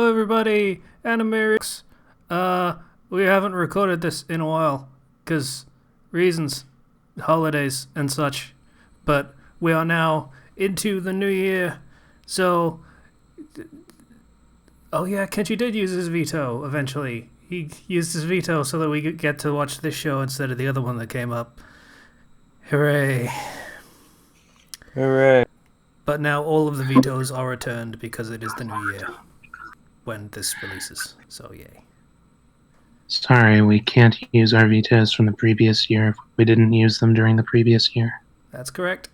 Hello, everybody. Animerics. We haven't recorded this in a while because reasons, holidays and such. But we are now into the new year. So, oh yeah, Kenji did use his veto eventually. He used his veto so that we could get to watch this show instead of the other one that came up. Hooray. Hooray. But now all of the vetoes are returned because it is the new year when this releases. So, yay. Sorry, we can't use our vetoes from the previous year if we didn't use them during the previous year. That's correct.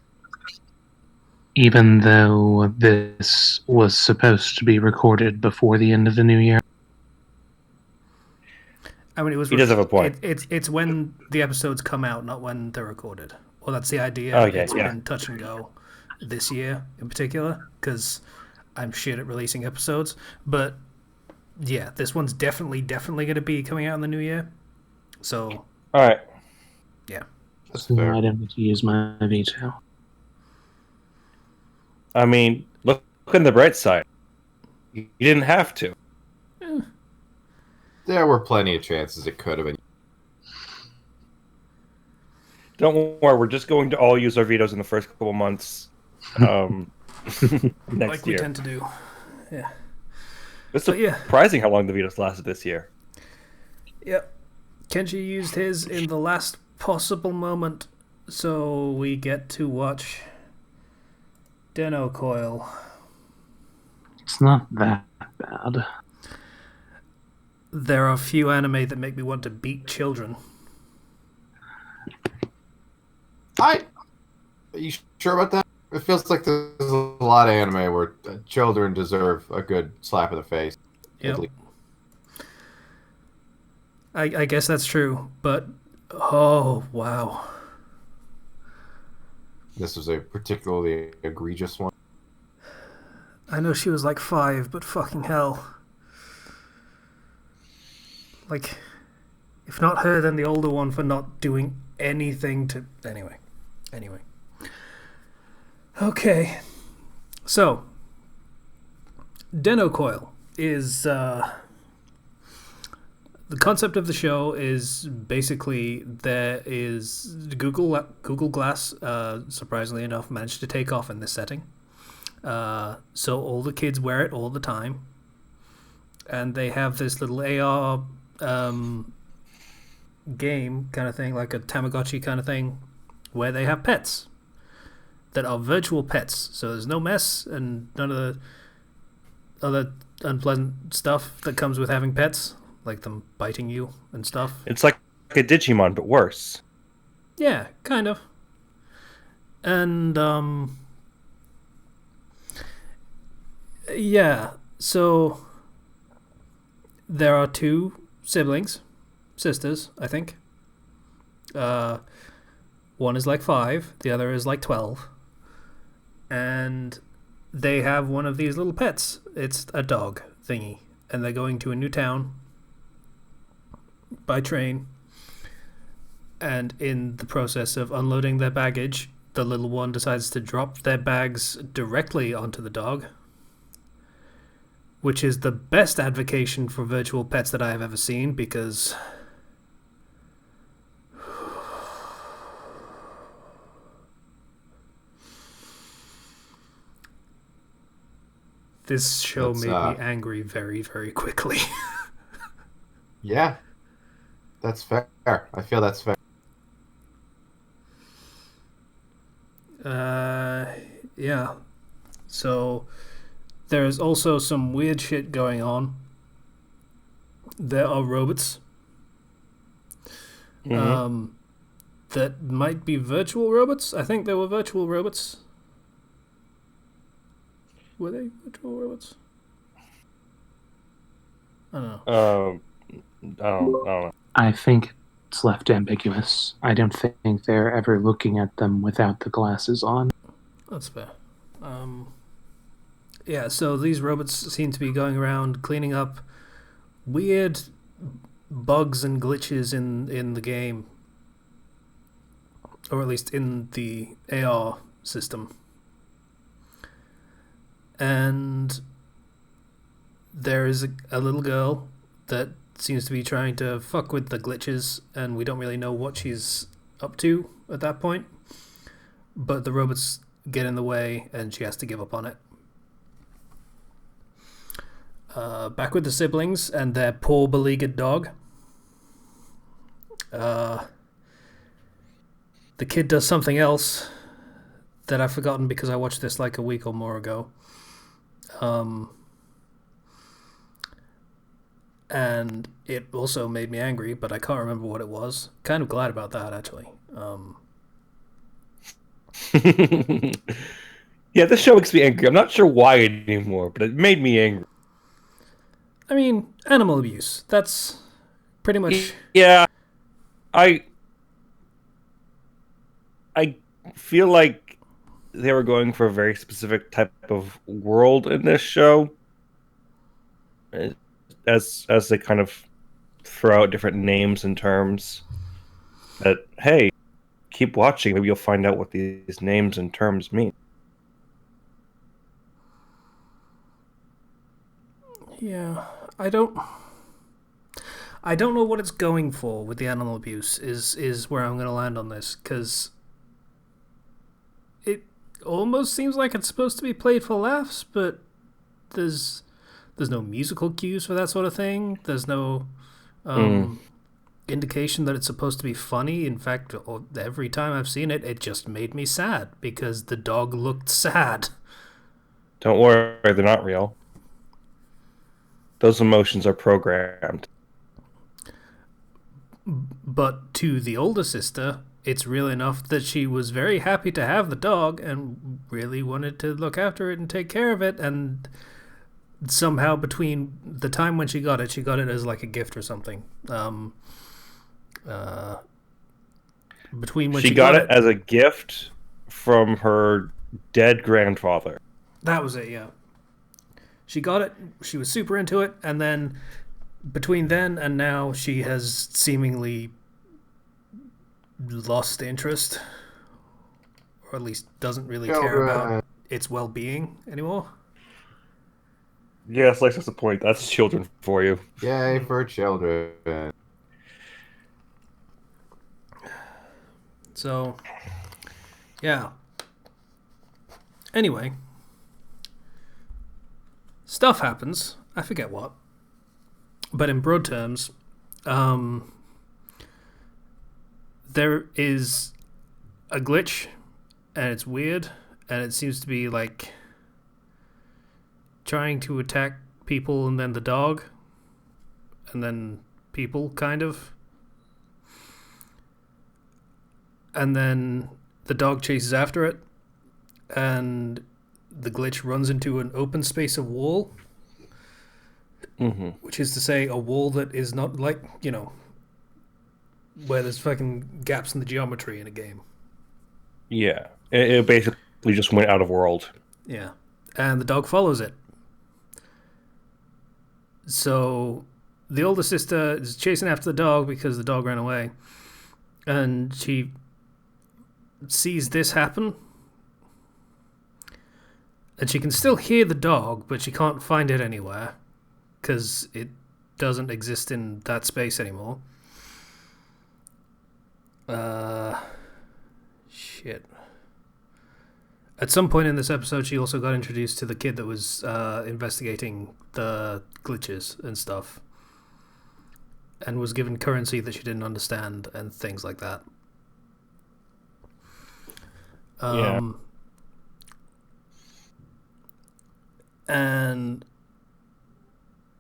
Even though this was supposed to be recorded before the end of the new year. I mean, He does have a point. It's when the episodes come out, not when they're recorded. Well, that's the idea. Okay, It's yeah. been touch and go this year in particular, because I'm shit at releasing episodes. But yeah, this one's definitely going to be coming out in the new year. So, All right. yeah. That's so fair. I don't get to use my veto. I mean, look on the bright side. You didn't have to. There were plenty of chances it could have been. Don't worry, we're just going to all use our vetoes in the first couple months next Like we year. tend to do. Yeah. It's But yeah. surprising how long the vetoes lasted this year. Yep. Kenji used his in the last possible moment, so we get to watch Denno Coil. It's not that bad. There are few anime that make me want to beat children. Are you sure about that? It feels like there's a lot of anime where children deserve a good slap in the face. Yep. I guess that's true, but oh wow. This was a particularly egregious one. I know she was like 5, but fucking hell. Like, if not her, then the older one for not doing anything to... Anyway. Okay. So, Denno Coil is... the concept of the show is basically there is Google Glass, surprisingly enough, managed to take off in this setting. So all the kids wear it all the time. And they have this little AR game kind of thing, like a Tamagotchi kind of thing, where they have pets that are virtual pets. So there's no mess and none of the other unpleasant stuff that comes with having pets, like them biting you and stuff. It's like a Digimon, but worse. Yeah, kind of. And, yeah, so there are 2 sisters, I think. One is like 5, the other is like 12. And they have one of these little pets. It's a dog thingy. And they're going to a new town by train. And in the process of unloading their baggage, the little one decides to drop their bags directly onto the dog, which is the best advocation for virtual pets that I have ever seen, because this show made me angry very, very quickly. Yeah. That's fair. I feel that's fair. Yeah. So there's also some weird shit going on. There are robots. Mm-hmm. That might be virtual robots. I think they were virtual robots. Were they virtual robots? I don't know. I don't know. I think it's left ambiguous. I don't think they're ever looking at them without the glasses on. That's fair. Yeah, so these robots seem to be going around cleaning up weird bugs and glitches in the game. Or at least in the AR system. And there is a little girl that seems to be trying to fuck with the glitches, and we don't really know what she's up to at that point. But the robots get in the way, and she has to give up on it. Back with the siblings and their poor beleaguered dog. The kid does something else that I've forgotten because I watched this like a week or more ago. And it also made me angry, but I can't remember what it was. Kind of glad about that, actually. Yeah, this show makes me angry. I'm not sure why anymore, but it made me angry. I mean, animal abuse. That's pretty much... Yeah. I feel like they were going for a very specific type of world in this show. As they kind of throw out different names and terms. That, hey, keep watching. Maybe you'll find out what these names and terms mean. Yeah, I don't know what it's going for with the animal abuse is where I'm going to land on this, because it almost seems like it's supposed to be played for laughs, but there's no musical cues for that sort of thing. There's no indication that it's supposed to be funny. In fact, every time I've seen it, it just made me sad because the dog looked sad. Don't worry, they're not real. Those emotions are programmed. But to the older sister, it's real enough that she was very happy to have the dog and really wanted to look after it and take care of it. And somehow between the time when she got it as like a gift or something. Between when she got it as a gift from her dead grandfather. That was it, yeah. She got it, she was super into it, and then between then and now she has seemingly lost interest, or at least doesn't really care about its well-being anymore. Yes, like that's the point. That's children for you. Yay for children. So, yeah. Anyway, stuff happens. I forget what. But in broad terms, there is a glitch, and it's weird, and it seems to be like trying to attack people and then the dog, and then people, kind of. And then the dog chases after it, and the glitch runs into an open space of wall. Mm-hmm. Which is to say, a wall that is not like, where there's fucking gaps in the geometry in a game. Yeah. It basically just went out of world. Yeah. And the dog follows it. So the older sister is chasing after the dog because the dog ran away. And she sees this happen. And she can still hear the dog, but she can't find it anywhere. Because it doesn't exist in that space anymore. Shit. At some point in this episode, she also got introduced to the kid that was investigating the glitches and stuff. And was given currency that she didn't understand and things like that. Yeah. And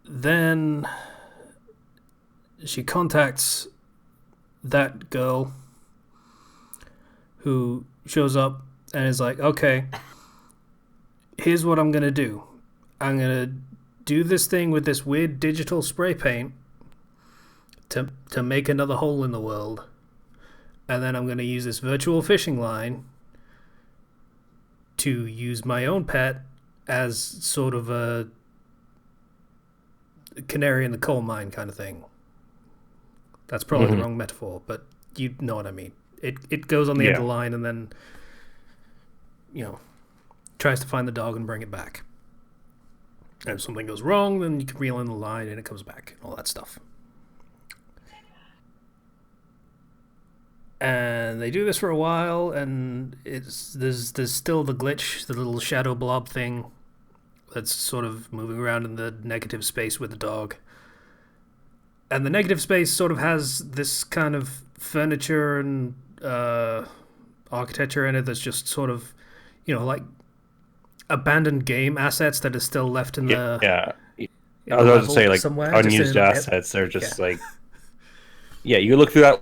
then she contacts that girl who shows up and is like, okay, here's what I'm going to do. I'm going to do this thing with this weird digital spray paint to make another hole in the world. And then I'm going to use this virtual fishing line to use my own pet as sort of a canary in the coal mine kind of thing. That's probably the wrong metaphor, but you know what I mean. It goes on the end of the line and then, tries to find the dog and bring it back. And if something goes wrong, then you can reel in the line and it comes back, and all that stuff. And they do this for a while, and there's still the glitch, the little shadow blob thing that's sort of moving around in the negative space with the dog. And the negative space sort of has this kind of furniture and architecture in it that's just sort of, like abandoned game assets that are still left in the I was about to say, like, somewhere, unused assets. They're just like, you look through that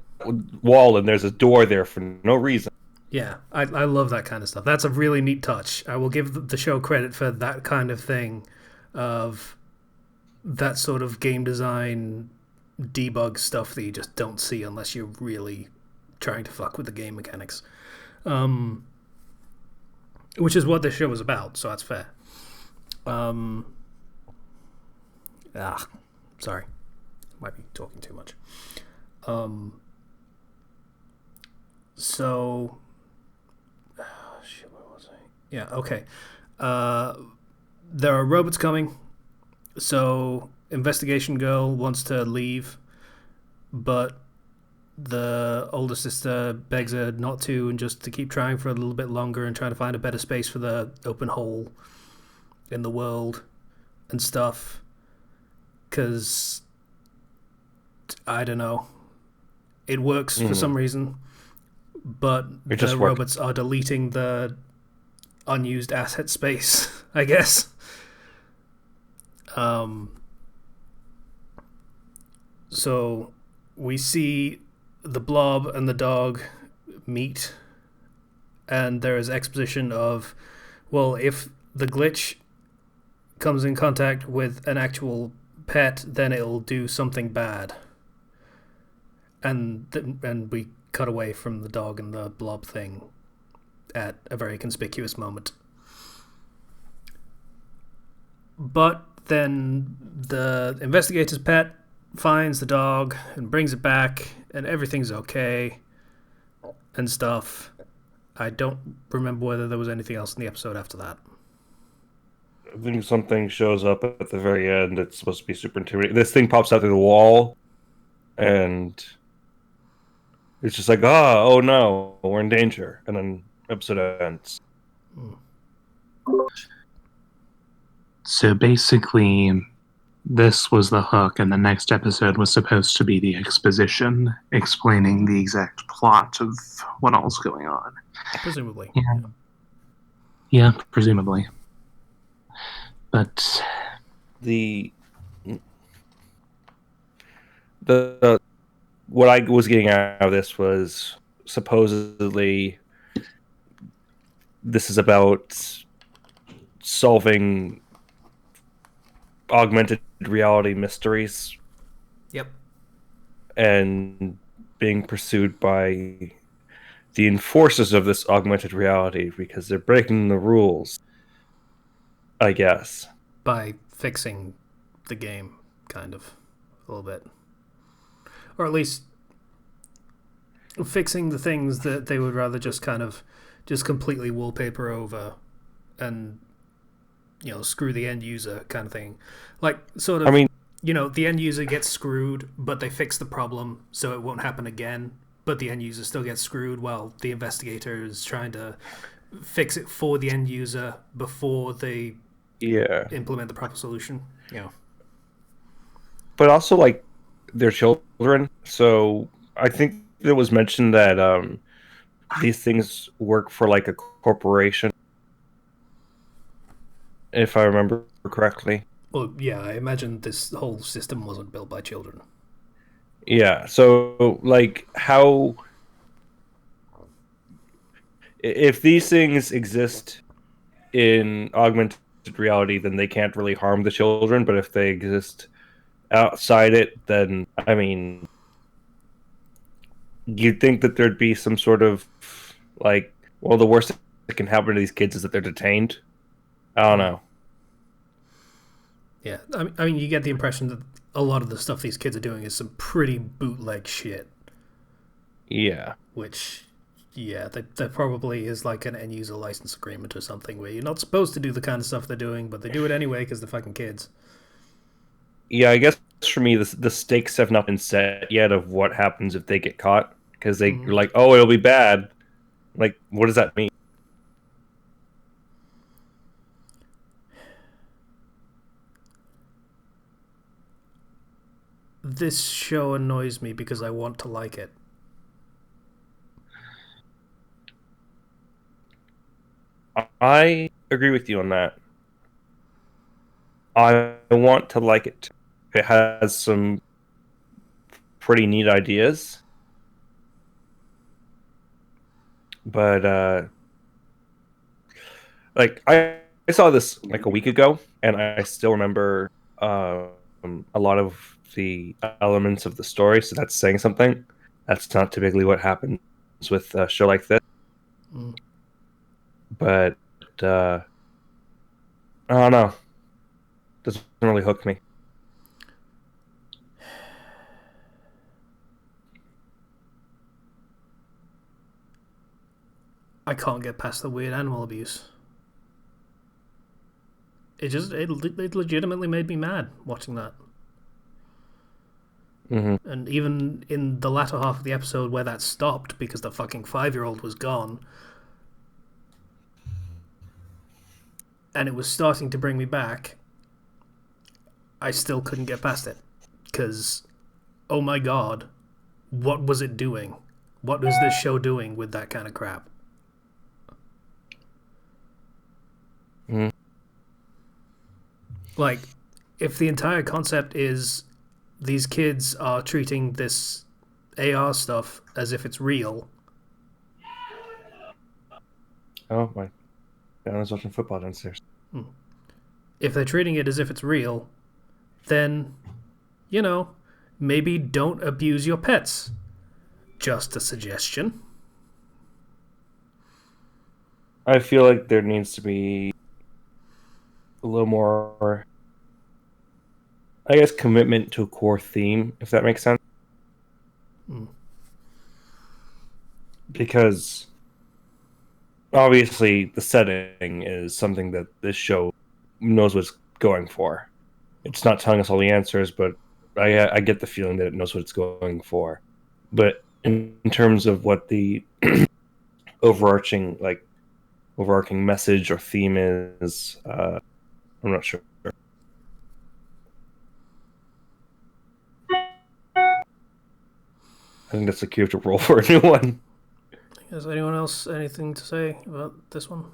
wall and there's a door there for no reason. Yeah, I love that kind of stuff. That's a really neat touch. I will give the show credit for that kind of thing, of that sort of game design debug stuff that you just don't see unless you're really trying to fuck with the game mechanics. Which is what this show is about, so that's fair. Sorry. Might be talking too much. So... what was I? Yeah, okay. There are robots coming, so Investigation Girl wants to leave, but the older sister begs her not to and just to keep trying for a little bit longer and trying to find a better space for the open hole in the world and stuff. Because, I don't know, it works for some reason, but the robots are deleting the unused asset space, I guess. So we see the blob and the dog meet, and there is exposition of, well, if the glitch comes in contact with an actual pet, then it'll do something bad. And we cut away from the dog and the blob thing at a very conspicuous moment. But then the investigator's pet finds the dog and brings it back, and everything's okay and stuff. I don't remember whether there was anything else in the episode after that. I think something shows up at the very end. It's supposed to be super intimidating. This thing pops out through the wall, and it's just like, oh no, we're in danger. And then episode ends. So basically, this was the hook, and the next episode was supposed to be the exposition, explaining the exact plot of what all's going on. Presumably. Yeah, presumably. But the what I was getting out of this was supposedly this is about solving augmented reality mysteries. Yep. And being pursued by the enforcers of this augmented reality because they're breaking the rules, I guess. By fixing the game, kind of, a little bit. Or at least fixing the things that they would rather just kind of just completely wallpaper over and, screw the end user kind of thing. Like, sort of, the end user gets screwed, but they fix the problem so it won't happen again, but the end user still gets screwed while the investigator is trying to fix it for the end user before they implement the proper solution. Yeah. But also, like, they're children, so I think it was mentioned that these things work for, like, a corporation, if I remember correctly. Well, yeah, I imagine this whole system wasn't built by children. Yeah, so, like, how... If these things exist in augmented reality, then they can't really harm the children, but if they exist outside it, then, I mean... You'd think that there'd be some sort of, like, well, the worst that can happen to these kids is that they're detained. I don't know. Yeah, I mean, you get the impression that a lot of the stuff these kids are doing is some pretty bootleg shit. Yeah. Which, Yeah, there probably is like an end user license agreement or something where you're not supposed to do the kind of stuff they're doing, but they do it anyway because they're fucking kids. Yeah, I guess for me, the stakes have not been set yet of what happens if they get caught, because they're like, oh, it'll be bad. Like, what does that mean? This show annoys me because I want to like it. I agree with you on that. I want to like it. It has some pretty neat ideas, but like I saw this like a week ago, and I still remember a lot of the elements of the story. So that's saying something. That's not typically what happens with a show like this. Mm. But I don't know. Doesn't really hook me. I can't get past the weird animal abuse. It legitimately made me mad watching that. Mm-hmm. And even in the latter half of the episode where that stopped because the fucking 5-year-old was gone, and it was starting to bring me back, I still couldn't get past it. Because, oh my god, what was it doing? What was this show doing with that kind of crap? Mm-hmm. Like, if the entire concept is these kids are treating this AR stuff as if it's real. Oh my! I was watching football downstairs. If they're treating it as if it's real, then, you know, maybe don't abuse your pets. Just a suggestion. I feel like there needs to be a little more, I guess, commitment to a core theme, if that makes sense. Because obviously the setting is something that this show knows what's going for. It's not telling us all the answers, but I get the feeling that it knows what it's going for. But in terms of what the overarching message or theme is, I'm not sure. I think that's a cue to roll for a new one. Has anyone else anything to say about this one?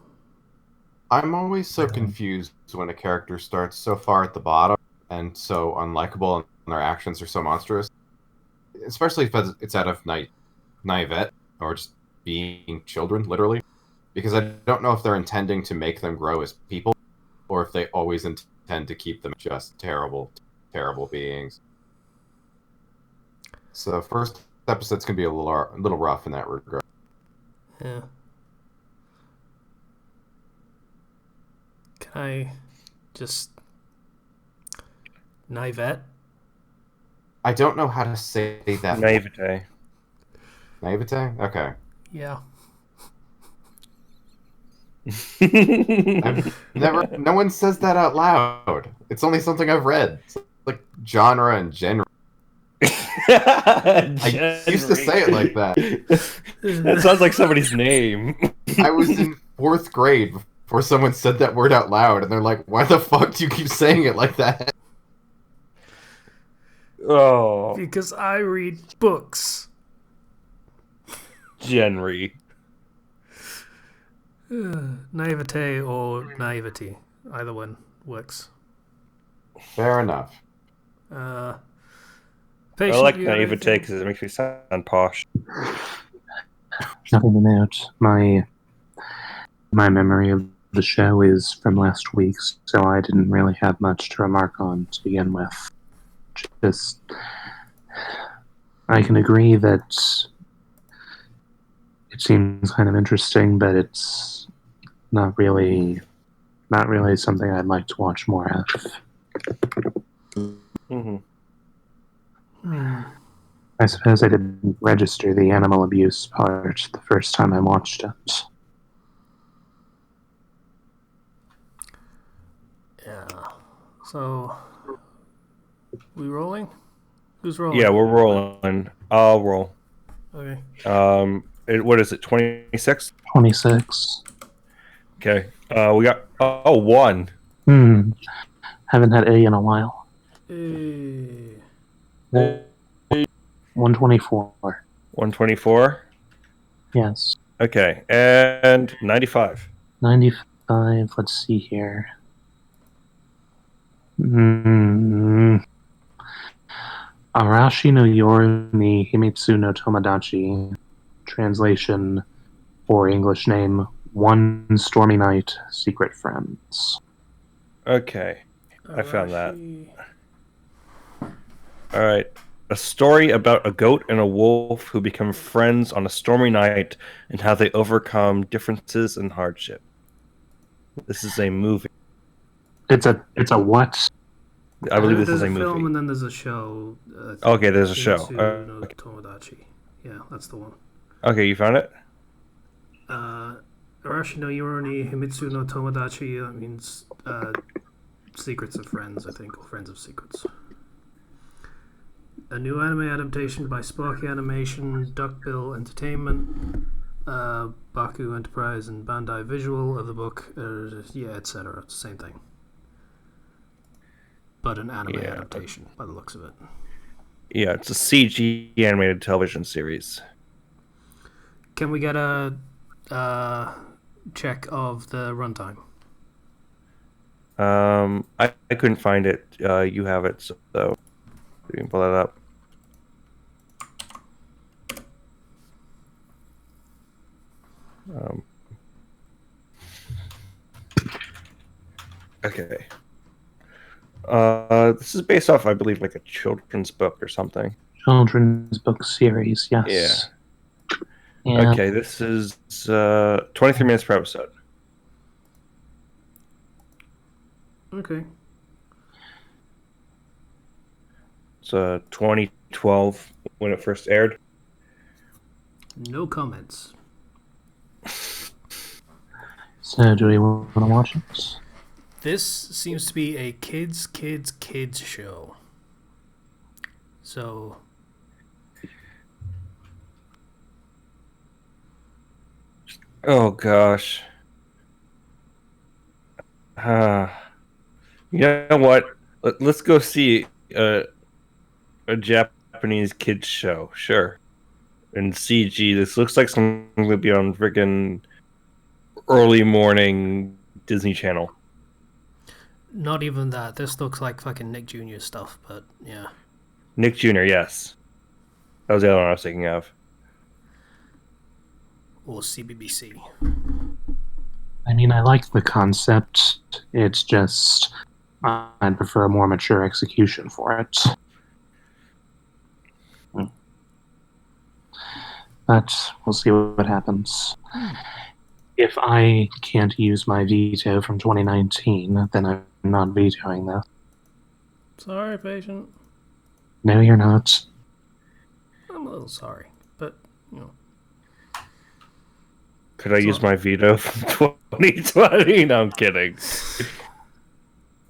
I'm always so confused when a character starts so far at the bottom and so unlikable and their actions are so monstrous. Especially if it's out of naivete or just being children, literally. Because I don't know if they're intending to make them grow as people or if they always intend to keep them just terrible, terrible beings. So first episode's going to be a little rough in that regard. Yeah. Can I just... Naivete? I don't know how to say that. Naivete. Naivete? Okay. Yeah. No one says that out loud. It's only something I've read. It's like genre and genre. I used to say it like that. That sounds like somebody's name. I was in 4th grade before someone said that word out loud, and they're like, why the fuck do you keep saying it like that? Oh. Because I read books. Genry. Naivete or naivety. Either one works. Fair enough. I Patient, like you got naivete anything? because it makes me sound posh. Nothing to note. My memory of the show is from last week, so I didn't really have much to remark on to begin with. Just, I can agree that it seems kind of interesting, but it's not really something I'd like to watch more of. Mm-hmm. I suppose I didn't register the animal abuse part the first time I watched it. Yeah. So, we rolling? Who's rolling? Yeah, we're rolling. I'll roll. Okay. What is it? 26. 26. Okay. We got 1. Haven't had A in a while. Hey. 124. 124. Yes. Okay, and 95. 95. Let's see here. Arashi no Yoru ni Himitsu no Tomodachi. Translation or English name: One Stormy Night, Secret Friends. Okay, I found that. Arashi. All right. A story about a goat and a wolf who become friends on a stormy night and how they overcome differences and hardship. This is a movie. It's a what? I believe this There's is a a film movie. and then there's a show. Okay, there's a show. Kimitsu no Okay. Tomodachi. Yeah, that's the one. Okay, you found it? Arashi no Yoru ni Himitsu no Tomodachi. That means Secrets of Friends, I think, or Friends of Secrets. A new anime adaptation by Sparky Animation, Duckbill Entertainment, Baku Enterprise, and Bandai Visual of the book, etc. It's the same thing. But an anime adaptation, by the looks of it. Yeah, it's a CG animated television series. Can we get a check of the runtime? I couldn't find it. You have it, so you can pull that up. Okay. This is based off, I believe, like a children's book or something. Children's book series, yes. Yeah. Okay, this is 23 minutes per episode. Okay. It's 2012 when it first aired. No comments. So, do we want to watch it? This seems to be a kids show. So, Oh gosh. You know what? Let's go see a Japanese kids show. Sure. In CG, this looks like something to be on freaking early morning Disney Channel. not even that. This looks like fucking Nick Jr. stuff, but yeah. Nick Jr., yes. That was the other one I was thinking of. Or CBBC. I mean, I like the concept. It's just I'd prefer a more mature execution for it. But we'll see what happens. If I can't use my veto from 2019, then I'm not vetoing this. Sorry, patient. No, you're not. I'm a little sorry, but you know. Could I use my veto from 2020? No, I'm kidding.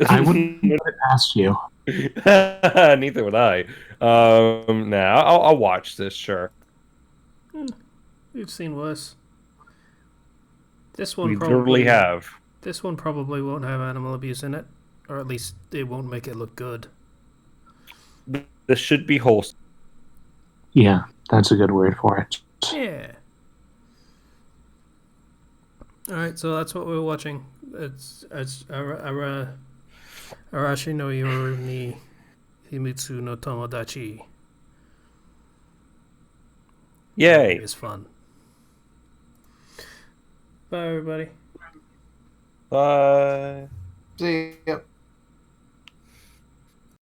I wouldn't put it past you. Neither would I. Nah, I'll watch this, sure. We've seen worse. This We one probably literally have. This one probably won't have animal abuse in it, or at least it won't make it look good. This should be wholesome. Yeah, that's a good word for it. Yeah. All right, so that's what we're watching. It's Arashi no Yoru ni Himitsu no Tomodachi. Yay! It's fun. Bye, everybody. Bye. See ya.